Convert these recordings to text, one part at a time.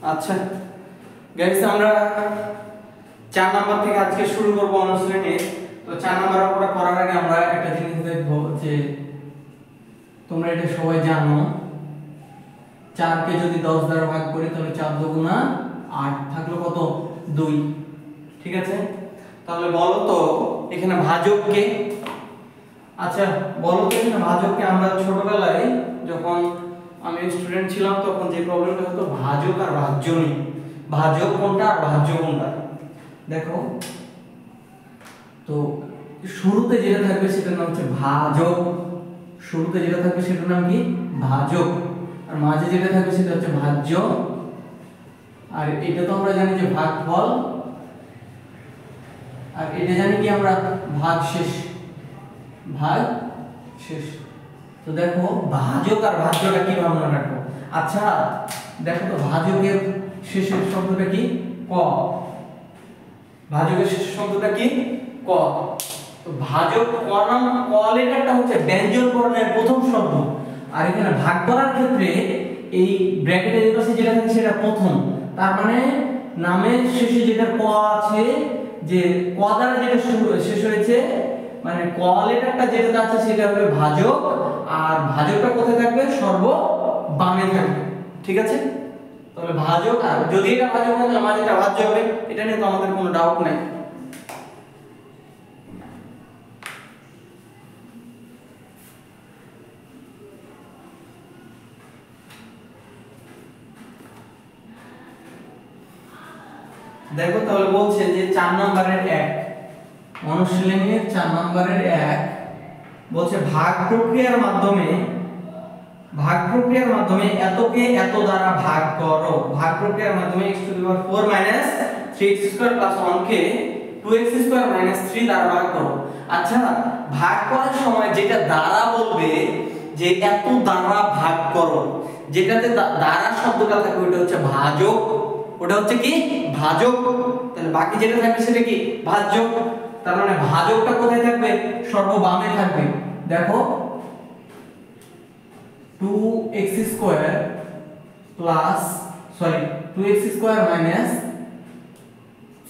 আচ্ছা গাইস, আমরা 4 নাম্বার থেকে আজকে শুরু করব অনুশীলনী। তো 4 নাম্বার অঙ্কটা করার আগে আমরা একটা জিনিস দেখব যে তোমরা এটা সবাই জানো, 4 কে যদি 10 দ্বারা ভাগ করি তাহলে 4 দুগুণা 8 থাকলো কত 2। ঠিক আছে, তাহলে বলো তো এখানে ভাজক কে? আচ্ছা বলো তো এখানে ভাজক কে? আমরা ছোটবেলায় যখন আমি স্টুডেন্ট ছিলাম তখন যে প্রবলেমটা হতো ভাজক আর ভাজ্য নিয়ে, ভাজক কোনটা আর ভাজ্য কোনটা। দেখো তো শুরুতে যেটা থাকবে সেটার নাম হচ্ছে ভাজক, শুরুতে যেটা থাকবে সেটার নাম কি ভাজক, আর মাঝে যেটা থাকবে সেটা হচ্ছে ভাজ্য, আর এটা তো আমরা জানি যে ভাগফল, আর এটা জানি কি আমরা ভাগশেষ, ভাগশেষ। তো দেখো ভাজক আর ভাজ্যটা কিভাবে মনে রাখবো? আচ্ছা দেখো তো ভাজকের শেষের শব্দটা কি? ক। ভাজকের শেষের শব্দটা কি? ক। তো ভাজক ক নাম, ক লেটারটা হচ্ছে ব্যঞ্জন বর্ণের প্রথম শব্দ, আর এখানে ভাগ করার ক্ষেত্রে এই ব্র্যাকেটের পাশে যেটা থাকে সেটা প্রথম। তার মানে নামের শেষে যেটা ক আছে, যে ক দ্বারা যেটা শেষ হয়েছে, মানে ক লেটারটা যেটা আছে সেটা হবে ভাজক, আর ভাজকটা কোথায় থাকবে? সর্ব বামে থাকবে। ঠিক আছে, তাহলে ভাজক, আর যদি এটা ভাজক হয় তাহলে মাঝেটা ভাজ্য হবে, এটা নিয়ে তো আমাদের কোনো ডাউট নাই। দেখো তাহলে বলছে যে 4 নম্বরের 1 অনুশীলনীর 4 নম্বরের 1 বলছে ভাগ প্রক্রিয়ার মাধ্যমে, ভাগ প্রক্রিয়ার মাধ্যমে এতকে এত দ্বারা ভাগ করো। ভাগ প্রক্রিয়ার মাধ্যমে x⁴ - 3x² + 1 কে 2x² - 3 দ্বারা ভাগ করো। আচ্ছা ভাগ করার সময় যেটা দ্বারা বলবে যে এত দ্বারা ভাগ করো, যেটাতে দ্বারা শব্দটা থাকে ওটা হচ্ছে ভাজক, ওটা হচ্ছে কি ভাজক। তাহলে বাকি যেটা থাকবে সেটা কি ভাজ্য। তার মানে ভাজকটা কোথায় থাকবে? সর্ব বামে থাকবে। দেখো 2x² -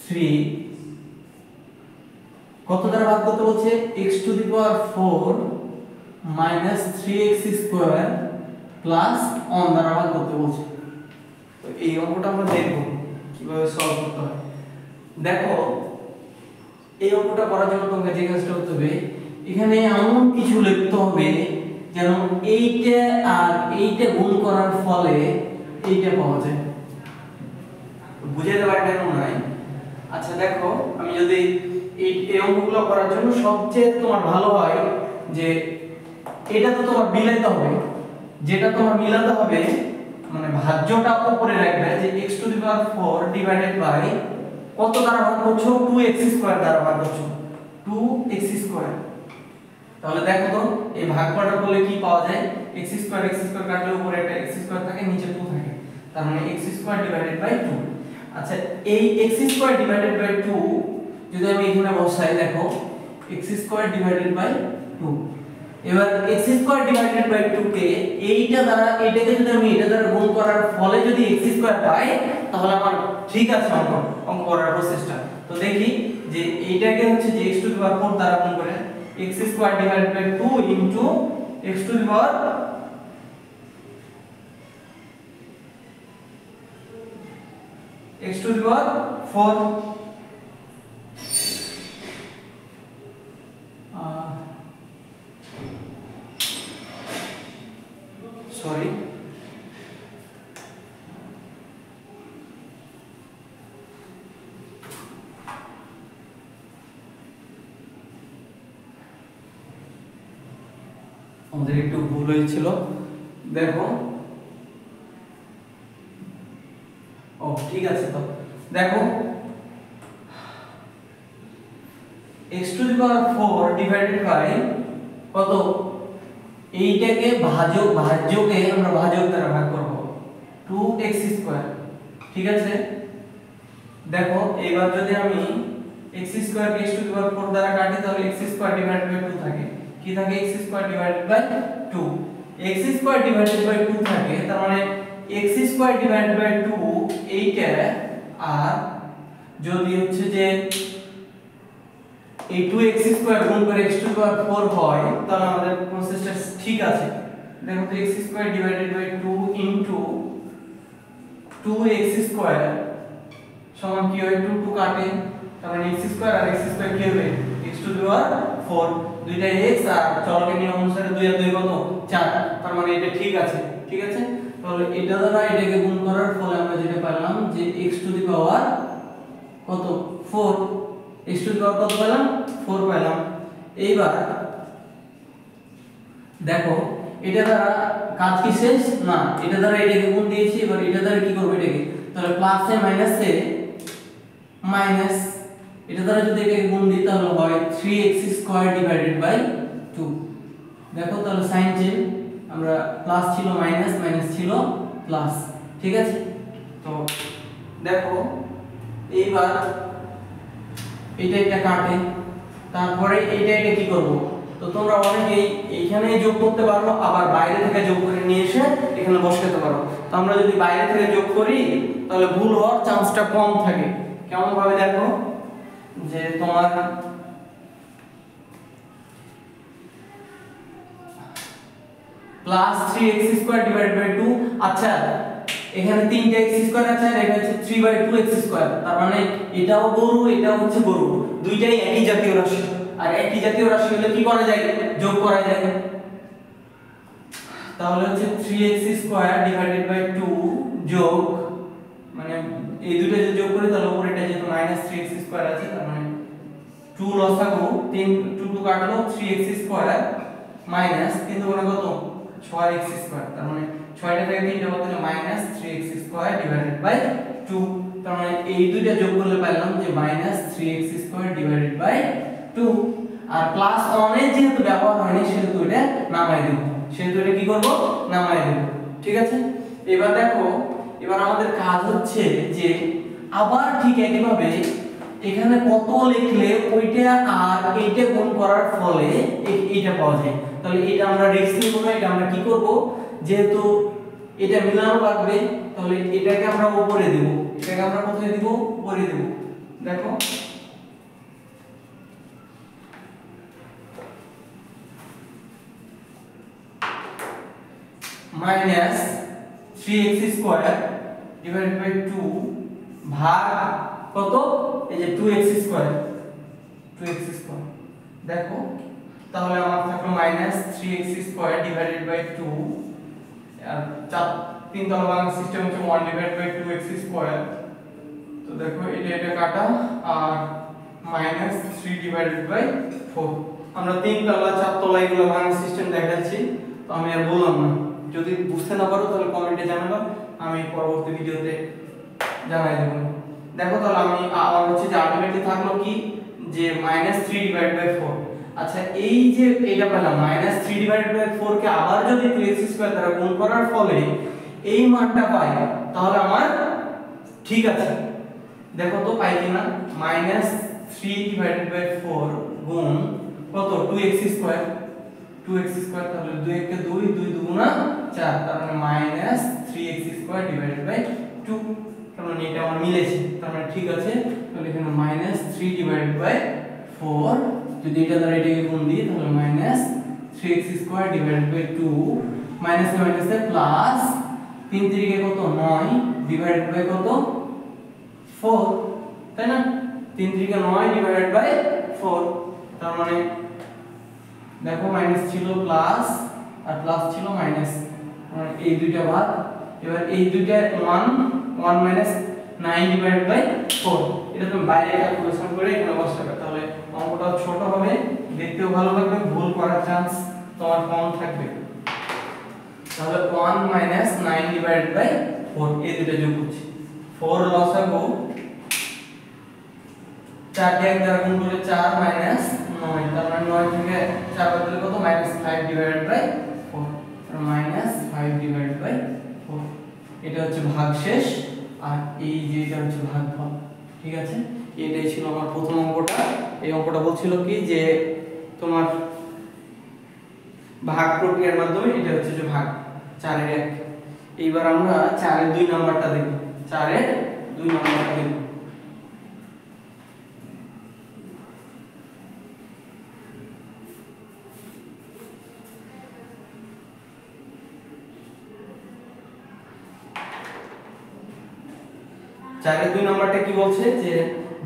3 কত দ্বারা ভাগ করতে বলছে? x⁴ - 3x² + 1 দ্বারা ভাগ করতে বলছে। তো এই অঙ্কটা আমরা দেখব কিভাবে সলভ করতে হয়। দেখো এই অঙ্কটা করার জন্য তোমাকে যে কাজটা করতে হবে, এখানে এমন কিছু লিখতে হবে যেন এইটা আর এইটা গুণ করার ফলে এইটা পাওয়া যায়। বুঝাতে পারবে না নাই? আচ্ছা দেখো আমি যদি এই অঙ্কগুলো করার জন্য সবচেয়ে তোমার ভালো হয় যে এটা তো তোমার মিলাইতে হবে, যেটা তোমার মিলাতে হবে মানে ভাজ্যটা উপরে রাখবে যে x⁴ ডিভাইডেড বাই কত দ্বারা ভাগ করছো? 2x² দ্বারা ভাগ করছো, 2x²। তাহলে দেখো তো এই ভাগফলটা করলে কি পাওয়া যায়? x² কাটলে উপরে একটা x² থাকে, নিচে 2 থাকে, তার মানে x² ডিভাইডেড বাই 2। আচ্ছা এই x² ডিভাইডেড বাই 2 যদি আমি এখানে বসাই, দেখো x² ডিভাইডেড বাই 2, এবার x² ডিভাইডেড বাই 2 কে এইটা দ্বারা, এটাকে যদি আমি এটা দ্বারা গুণ করার ফলে যদি x² পাই তাহলে আমার ঠিক আছে অঙ্ক করার প্রসেসটা। তো দেখি যে এইটাকে হচ্ছে যে x⁴ দ্বারা গুণ করে x² divided by 2 into x⁴ sorry আমাদের একটু ভুল হয়েছিল। দেখো ও ঠিক আছে, তো দেখো x⁴ ডিভাইডেড বাই কত? এইটাকে ভাজ্যকে আমরা ভাজক দ্বারা ভাগ করব 2x²। ঠিক আছে, দেখো এবার যদি আমি x² কে x⁴ দ্বারা কাটি তাহলে x² ডিভাইডেড বাই 2 থাকে, কি থাকে? x² divided by 2, x² divided by 2 থাকে, তার মানে x স্কয়ার ডিভাইডেড বাই 2 এইটা আর যদি হচ্ছে যে এই 2x স্কয়ার গুণ করে x টু দি পাওয়ার 4 হয় তাহলে আমাদের প্রসেসটা ঠিক আছে। দেখো তো x square divided by 2 into 2x square সমান কি হয় 2 2 কাটে তার মানে x স্কয়ার আর x স্কয়ার কি হবে x টু দি পাওয়ার 4 দুইটা x আর চলকের নিয়ম অনুসারে 2 আর 2 কত 4 তার মানে এটা ঠিক আছে। ঠিক আছে, তাহলে এটা দ্বারা এটাকে গুণ করার ফলে আমরা যেটা পেলাম যে x টু দি পাওয়ার কত 4 x টু দি পাওয়ার কত পেলাম 4 পেলাম। এইবার দেখো এটা দ্বারা কাজ কি শেষ না, এটা দ্বারা এটাকে গুণ দিয়েছি, এবার এটা দ্বারা কি করব এটাকে, তাহলে প্লাসে মাইনাসে মাইনাস, এটা দ্বারা যদি এটাকে গুণ দিই তাহলে হয় 3x স্কয়ার ডিভাইডেড বাই 2। দেখো তাহলে সাইন চেঞ্জ, আমরা প্লাস ছিল মাইনাস, মাইনাস ছিল প্লাস। ঠিক আছে, তো দেখো এইবার এটা কাটে, তারপরে এটা কি করব, তো তোমরা অনেকেই এইখানে যোগ করতে পারো আবার বাইরে থেকে যোগ করে নিয়ে এসে এখানে বসাতে পারো। তো আমরা যদি বাইরে থেকে যোগ করি তাহলে ভুল হওয়ার চান্সটা কম থাকে। কেমন ভাবে দেখো যে তোমার plus 3x square divided by 2, আচ্ছা এখানে 3টা x স্কয়ার আছে আর এখানে হচ্ছে 3/2x স্কয়ার, তার মানে এটাও গরু এটাও হচ্ছে গরু, দুইটাই একই জাতীয় রাশি, আর একই জাতীয় রাশি হলে কি করা যায় যোগ করা যায়। তাহলে হচ্ছে 3x স্কয়ার ডিভাইডেড বাই 2 যোগ, মানে এই দুটো যদি যোগ করি তাহলে উপরেটা যেহেতু -3x স্কয়ার আছে তার মানে 2 লসাগু 3 2 2 কাটলো 3x স্কয়ার মাইনাস 3 দুগুণে কত 6x স্কয়ার, তার মানে 6টা থেকে 3টা বাদ দিলে -3x স্কয়ার ডিভাইডেড বাই 2, তার মানে এই দুইটা যোগ করলে পেলাম যে -3x স্কয়ার ডিভাইডেড বাই 2। আর প্লাস 1 এর যেহেতু ব্যবহার হয়নি সেহেতু এটা নামাই দেব, সেহেতু এটা কি করব নামাই দেব। ঠিক আছে, এবার দেখো এবার আমাদের কাজ হচ্ছে যে আবার ঠিক একইভাবে এখানে কত লিখলে ওইটা আর এইটা গুণ করার ফলে এইটা পাওয়া যায়। তাহলে এটা আমরা রিস্ক নিব না, এটা আমরা কি করব, যেহেতু এটা মিলানো লাগবে তাহলে এটাকে আমরা উপরে দেব, এটাকে আমরা কোথায় দেব উপরে দেব। দেখো -3x স্কয়ার ডিভাইডেড বাই 2 ভাগ কত এই যে 2x স্কয়ার, 2x স্কয়ার। দেখো তাহলে আমার থাকলো -3x স্কয়ার ডিভাইডেড বাই 2 আর 3 তলা ভাঙার সিস্টেম হচ্ছে 1 ডিভাইডেড বাই 2x স্কয়ার। তো দেখো এটা কাটা আর -3 ডিভাইডেড বাই 4। আমরা 3 তলা 4 তলা এগুলো ভাঙার সিস্টেম দেখাচ্ছি, তো আমি আর বললাম না, যদি বুঝতে না পারো তাহলে কমেন্টে জানাবা, আমি পরবর্তী ভিডিওতে জানাই দেব। দেখো তাহলে আমি আমার হচ্ছে যে আলটিমেটলি থাকলো কি যে -3 ডিভাইডেড বাই 4। আচ্ছা এই যে এটা পেলাম -3 ডিভাইডেড বাই 4 কে আবার যদি 2x স্কয়ার দ্বারা গুণ করার ফলে এই মানটা পাই তাহলে আমার ঠিক আছে। দেখো তো পাই কিনা, -3 ডিভাইডেড বাই 4 গুণ কত 2x স্কয়ার, 2x স্কয়ার, তাহলে 2 কে 2 2 দুগুণা 4, তার মানে -3x স্কয়ার ডিভাইডেড বাই 2, তার মানে এটা আমার মিলেছে, তার মানে ঠিক আছে। তাহলে এখানে -3 ডিভাইডেড বাই 4 যদি এটা দ্বারা এটাকে গুণ দিই তাহলে -3x স্কয়ার ডিভাইডেড বাই 2 মাইনাসে মাইনাসে প্লাস 3 3 কত 9 ডিভাইডেড বাই কত 4, তাই না, 3 3 9 ডিভাইডেড বাই 4, তার মানে দেখো মাইনাস ছিল প্লাস আর প্লাস ছিল মাইনাস, মানে এই দুইটা ভাগ, এবার এই দুইটা 1 1 9 ডিভাইডেড বাই 4, এটা তুমি বাইরে ক্যালকুলেশন করে এখানে বসাবে, তাহলে অঙ্কটা ছোট হবে, দেখতেও ভালো লাগবে, ভুল করার চান্স তোমার কম থাকবে। তাহলে 1 9 ডিভাইডেড বাই 4 এই দুটো যোগ করছি, 4 লসাগু 4 কে 1 দ্বারা গুণ করলে 4 9, তার মানে 9 থেকে 4 বাদ দিলে কত -5 ডিভাইডেড বাই 4, -5 ডিভাইডেড বাই 4, এটা হচ্ছে ভাগশেষ আর এই যে এটা হচ্ছে ভাগফল। ঠিক আছে, এটাই ছিল আমার প্রথম অঙ্কটা। এই অঙ্কটা বলছিল কি যে তোমার ভাগ প্রক্রিয়ার মাধ্যমে এটা হচ্ছে যে ভাগ 4 এর 1, এইবার আমরা 4 এর 2 নাম্বারটা দেখব। 4 এর 2 নাম্বারটা দেখব। চারের 2 নাম্বারটা কি বলছে যে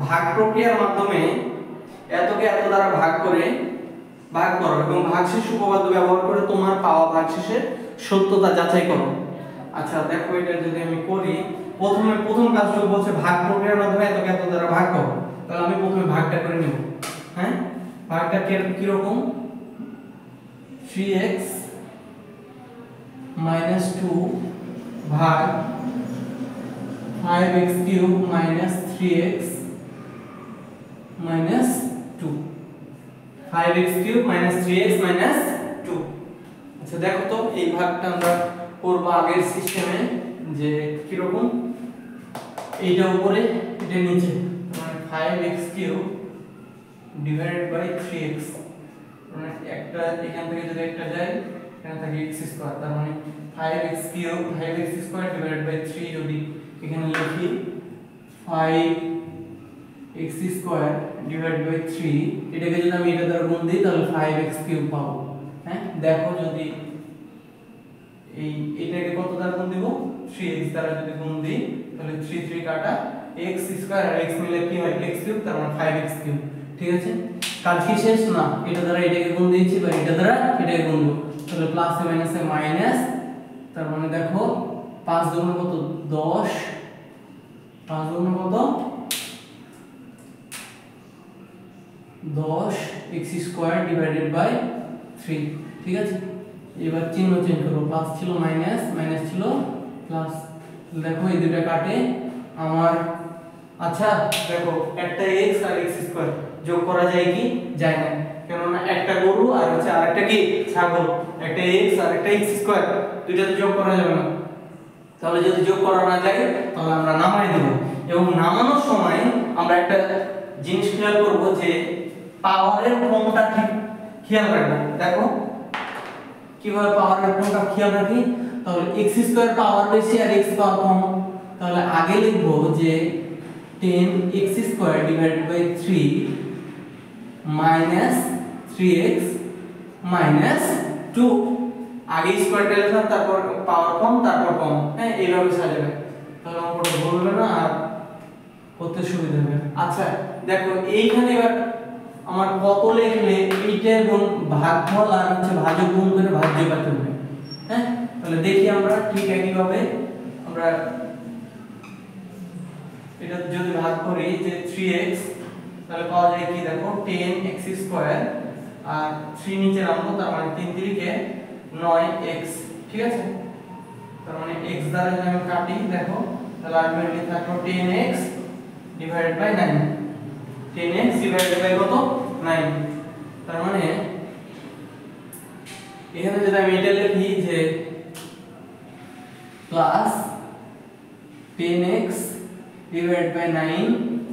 ভাগ প্রক্রিয়ার মাধ্যমে এতকে এত দ্বারা ভাগ করো এবং ভাগশেষ উপপাদ্য ব্যবহার করে তোমার পাওয়া ভাগশেষের সত্যতা যাচাই করো। আচ্ছা দেখো এটা যদি আমি করি, প্রথম কাজটা বলছে ভাগ প্রক্রিয়ার মাধ্যমে এতকে এত দ্বারা ভাগ করো। তাহলে আমি প্রথমে ভাগটা করে নেব। হ্যাঁ, ভাগটা কি রকম? 3x - 2 ভাগ 5x cube minus 3x minus 2, 5x cube minus 3x minus 2। আচ্ছা দেখো তো এই ভাগটা আমরা করব আগের সিস্টেমে যে কি রকম, এইটা উপরে এটা নিচে, মানে 5x cube divided by 3x, মানে একটা এখান থেকে যদি একটা যায় এখানে থাকে x স্কয়ার, তার মানে 5x cube 5x square divided by 3 যদি এখানে লিখি 5x স্কয়ার ডিভাইড বাই 3, এটাকে যদি আমি এটা দ্বারা গুণ দিই তাহলে 5x কিউব পাবো। হ্যাঁ দেখো যদি এটাকে কত দ্বারা গুণ দিব, 3x দ্বারা যদি গুণ দিই তাহলে 3 3 কাটা, x স্কয়ার আর x মিলে কি হয় x কিউব, তার মানে 5x কিউব। ঠিক আছে, কাজ কি শেষ না? এটা দ্বারা এটাকে গুণ দিয়েছি বা এটা দ্বারা এটাকে গুণ দেব, তাহলে প্লাস এ মাইনাসে মাইনাস, তার মানে দেখো 5 দুগুণ কত 10, 5 দুগুণ কত 10 x স্কয়ার ডিভাইডেড বাই 3। ঠিক আছে, এবার চিহ্ন চেঞ্জ করব, প্লাস ছিল মাইনাস, মাইনাস ছিল প্লাস, দেখো এই দুটো কাটে আমার। আচ্ছা দেখো একটা x আর x স্কয়ার যোগ করা যায় কি? যায় না, কেননা একটা গরু আর হচ্ছে আরেকটা কি ছাগল, একটা x আর একটা x স্কয়ার, দুইটাতে যোগ করা যাবে না। তাহলে যদি যোগ করা না যায় তাহলে আমরা নামাই দেব, এবং নামানোর সময় আমরা একটা জিনিস খেয়াল করব যে পাওয়ারের ক্রমটা ঠিক খেয়াল রাখবো। দেখো কিভাবে পাওয়ারের ক্রমটা খেয়াল রাখি, তাহলে x স্কয়ার পাওয়ার বেশি আর x পাওয়ার কম, তাহলে আগে লিখব যে 10x square divided by 3 minus 3x minus 2, আগে স্কয়ারটা লিখলাম তারপর পাওয়ার কম তারপর কম। হ্যাঁ এইভাবে সাজাবে, তাহলে অঙ্কটা ভুলবে না আর করতে সুবিধা হবে। আচ্ছা দেখো এইখানে এবার আমার কত লিখলে এইটা এবং ভাগফল আর হচ্ছে ভাজক গুণ করে ভাজ্য পেতে হবে। হ্যাঁ তাহলে দেখি আমরা ঠিক একইভাবে আমরা এটা যদি ভাগ করি যে 3x, তাহলে পাওয়া যায় কি দেখো 10x স্কয়ার আর 3 নিচে রাখবো, তার মানে 3 3 9x। ঠিক আছে, তার মানে x দ্বারা যদি আমি কাটি দেখো তাহলে আলটিমেটলি থাকলো 10x divided by 9, 10x divided by কত 9। তার মানে এখানে যদি আমি এটা লিখি যে প্লাস 10x ডিভাইডেড বাই 9,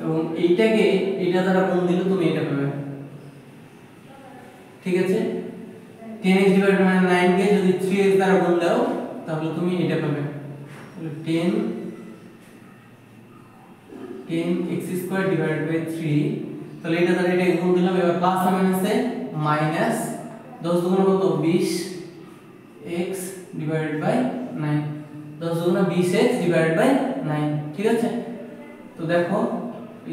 এবং এইটাকে এটা দ্বারা গুণ দিলে তুমি এটা পাবে। ঠিক আছে, 10x ডিভাইডেড বাই 9 কে যদি 3x দ্বারা গুণ দাও তাহলে তুমি এটা পাবে, তাহলে 10x স্কয়ার ডিভাইডেড বাই 3, তাহলে এটা দ্বারা এটা গুণ দিলাম, এবার প্লাস আর মাইনাসে মাইনাস 10 দুগুণ কত 20x ডিভাইডেড বাই 9, 10 দুগুণ 20x ডিভাইডেড বাই 9। ঠিক আছে, তো দেখো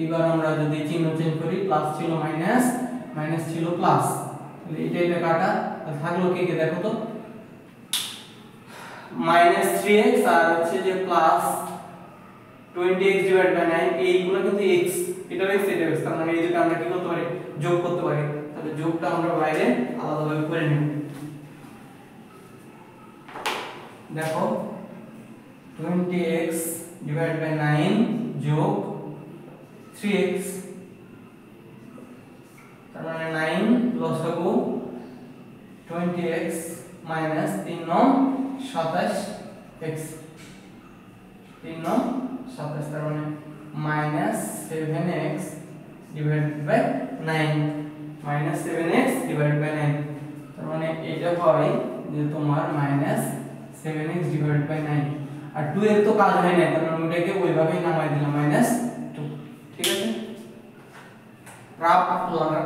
এবার আমরা যদি চিহ্ন চেঞ্জ করি, প্লাস ছিল মাইনাস, মাইনাস ছিল প্লাস, তাহলে এটা কাটা থাকলো কি কি দেখো তো মাইনাস 3x আর হচ্ছে যে প্লাস 20x ডিভাইডেড বাই 9, এইগুলো কিন্তু x, এটা x এটা x, তার মানে এই দুটো আমরা কি করতে পারি যোগ করতে পারি। তাহলে যোগটা আমরা বাইরে আলাদাভাবে করে নেব। দেখো 20x ডিভাইডেড বাই 9 যোগ 3x, তার মানে 9 লসাগু 20x মাইনাস 3 9 27x, 3 9 27, তার মানে minus 7x divided by 9, minus 7x divided by 9, তার মানে এটা হয় যে তোমার মাইনাস 7x ডিভাইডেড বাই 9। আর 2 এর তো কাজ হয় না, কারণ ওটাকে ওইভাবেই নামাই দিলাম -2। ঠিক আছে, রাফ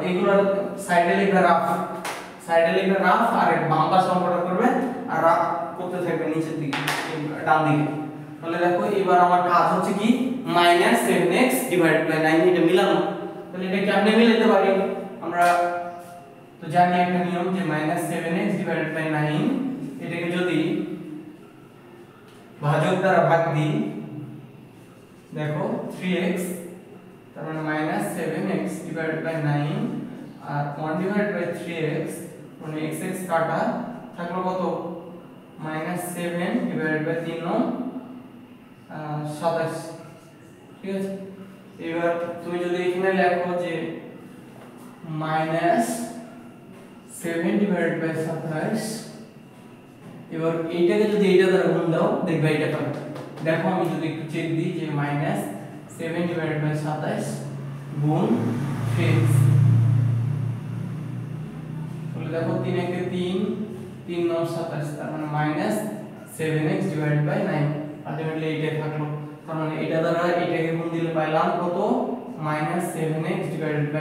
এগুলোর সাইডে লিখবে রাফ, আর বাম পাশে অঙ্কটা করবে আর রাফ করতে থাকবে নিচের দিকে ডান দিকে। তাহলে দেখো এবার আমার কাজ হচ্ছে কি -7x / 9 এটা মিলানো। তাহলে এটা কেমনে মিলাতে পারি আমরা তো জানি একটা নিয়ম যে -7x / 9 এটাকে যদি ভাজক দ্বারা ভাগ দিই, দেখো 3x তার মানে -7x / 9 আর 1/3x মানে x কাটা থাকলো কত -7 / 3 27। ঠিক আছে, এবার তুমি যদি এখানে লেখো যে -7 / 27, এবার এইটাকে যদি এইটা দ্বারা গুণ দাও দেখবে এটা পাবে। দেখো আমি যদি একটু চেক দিই যে -7 / 27 গুণ 3x, তাহলে দেখো 3 একে 3, 3 9 27, তার মানে -7x / 9 আলটিমেটলি এইটাই থাকলো। তার মানে এটা দ্বারা এটাকে গুণ দিলে পাইলাম কত -7x /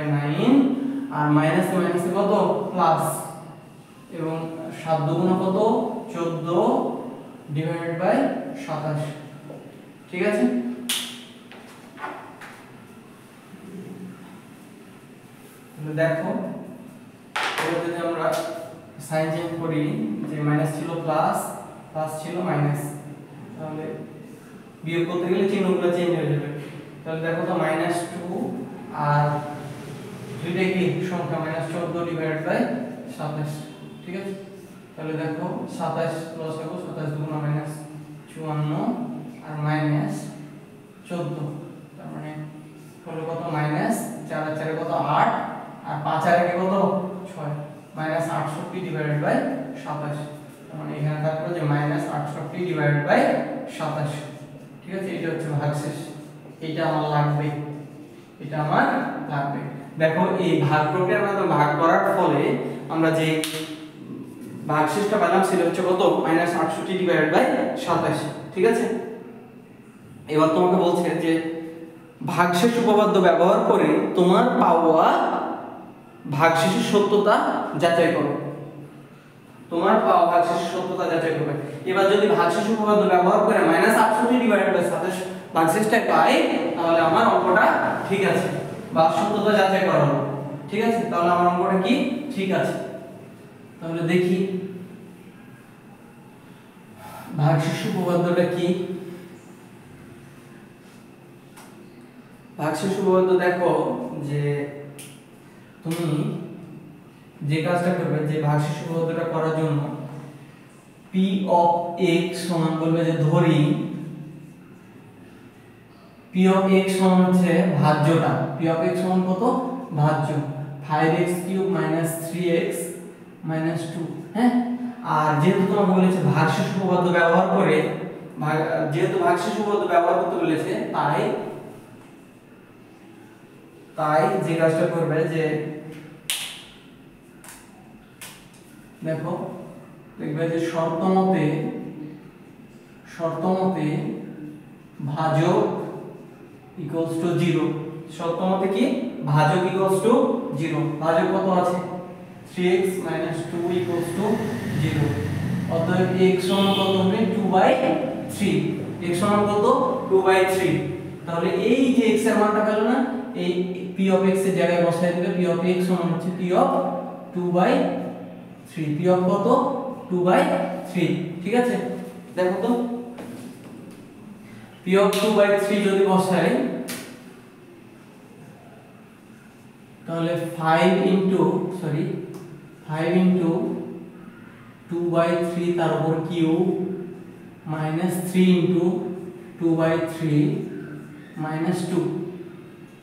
9 আর মাইনাস মাইনাসে কত প্লাস, এবং 7 দুগুণ কত 14 / 27। ঠিক আছে, তাহলে দেখো এবার যদি আমরা সাইন চেঞ্জ করি যে মাইনাস ছিল প্লাস, প্লাস ছিল মাইনাস, তাহলে বিয়োগ করতে গেলে চিহ্নগুলো চেঞ্জ হয়ে যাবে। তাহলে দেখো তো -2 আর দুইটা কি সংখ্যা -14 / 27। ঠিক আছে, তাহলে দেখো 27 প্লাস হবে 27 দুগুণ -54 আর -14, তার মানে হলো কত -4 আর 4 কত 8 আর 5 আর 1 কত 6 -68 / 27। তার মানে এখানে থাকলো যে -68 / 27। ঠিক আছে, এটা হচ্ছে ভাগশেষ, এটা আমার লাগবে, এটা আমার লাগবে। দেখো এই ভাগ প্রক্রিয়ার মাধ্যমে ভাগ করার ফলে আমরা যে ভাগশেষটা পেলাম সেটা হচ্ছে কত -68 / 27। ঠিক আছে, এবার তোমাকে বলছে যে ভাগশেষ উপপাদ্য ব্যবহার করে তোমার পাওয়া ভাগশেষের সত্যতা যাচাই করো। তোমার পাওয়া ভাগশেষের সত্যতা যাচাই করবে। এবার যদি ভাগশেষ উপপাদ্য ব্যবহার করে -68 / 27 ভাগশেষটা পাই, তাহলে আমার অঙ্কটা ঠিক আছে বা সত্যতা যাচাই করা হলো। ঠিক আছে, তাহলে আমার অঙ্কটা কি ঠিক আছে। তাহলে দেখি ভাগশেষ উপপাদ্যটা কি। ভাগশেষ উপপাদ্য দেখো যে তুমি যে কাজটা করবে, যে ভাগশেষ উপপাদ্যটা করার জন্য p of x সমান বলবে যে ধরি p of x সমান হচ্ছে ভাজ্যটা, p of x সমান কত ভাজ্য 5x³ - 3x - 2। হ্যাঁ, আর যেহেতু তোমাকে বলেছে ভাগশেষ উপপাদ্য ব্যবহার করে, যেহেতু ভাগশেষ উপপাদ্য ব্যবহার করতে বলেছে, তাই যে কাজটা করবে যে দেখো দেখবে যে শর্তমতে ভাজক ইকুয়ালস টু 0। শর্তমতে কি ভাজক ইকুয়ালস টু 0, ভাজক কত আছে 3x - 2 ইকুয়ালস টু 0। অতএব x সমান কত হবে 2/3, x সমান কত 2/3। তাহলে এই যে x এর মানটা পেল না, এই p of x এর জায়গায় বসায় দিলে p of x সমান হচ্ছে p of 2/3, p of কত 2/3। ঠিক আছে, দেখো তো p of 2/3 যদি বসাই তাহলে 5 into 2/3 তার উপর কিউব -3 into 2/3 -2।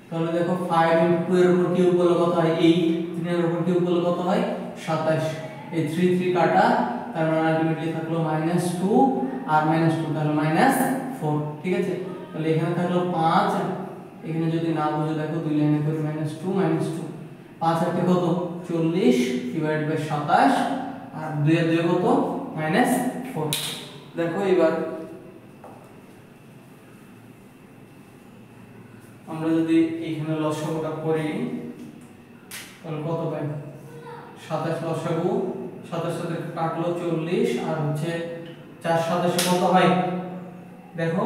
তাহলে দেখো 5 into 2 এর উপর কিউব করলে কত হয় 8, 3 এর উপর কিউব করলে কত হয় 27। এই 3 3 কাটা, তার মানে আলটিমেটলি থাকলো -2 আর -2, তাহলে -4। ঠিক আছে, তাহলে এখানে থাকলো 5, এখানে যদি না বুঝো দেখো দুই লাইনে করে -2 -2, 5 আর কত 40 / 27 আর 2 এর 2 কত -4। দেখো এবার আমরা যদি এইখানে লসাগুটা করি তাহলে কত পাই 27 লসাগু 27 সাথে কাটলো 40 আর হচ্ছে 4 27 কত হয় দেখো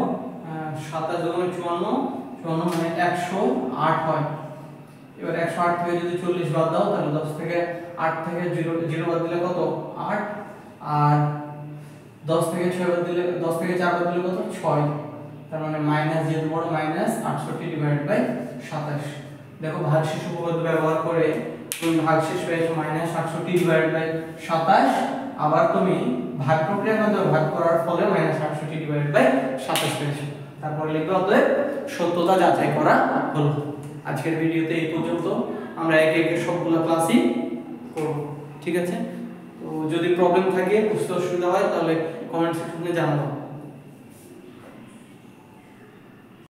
27 গুণ 54 54 মানে 108 হয়। এবার 108 থেকে যদি 40 বাদ দাও তাহলে 10 থেকে 8 থেকে 0 বাদ দিলে কত 8 আর 10 থেকে 6 বাদ দিলে 10 থেকে 4 বাদ দিলে কত 6 তার মানে মাইনাস যেহেতু বড় মাইনাস 68 ডিভাইডেড বাই 27। দেখো ভাগশেষ উপপাদ্য ব্যবহার করে তুমি ভাগশেষ পেয়েছো মাইনাস 68 ডিভাইডেড বাই 27 আবার তুমি ভাগ প্রক্রিয়ার মাধ্যমে ভাগ করার ফলে মাইনাস 68 ডিভাইডেড বাই 27 পেয়েছো। তারপর লিখবে অতএব সত্যতা যাচাই করা হলো। আজকের ভিডিওতে এই পর্যন্ত, আমরা একে একে সবগুলো ক্লাসই করব, ঠিক আছে? তো যদি প্রবলেম থাকে বুঝতে অসুবিধা হয় তাহলে কমেন্ট সেকশনে জানাবো।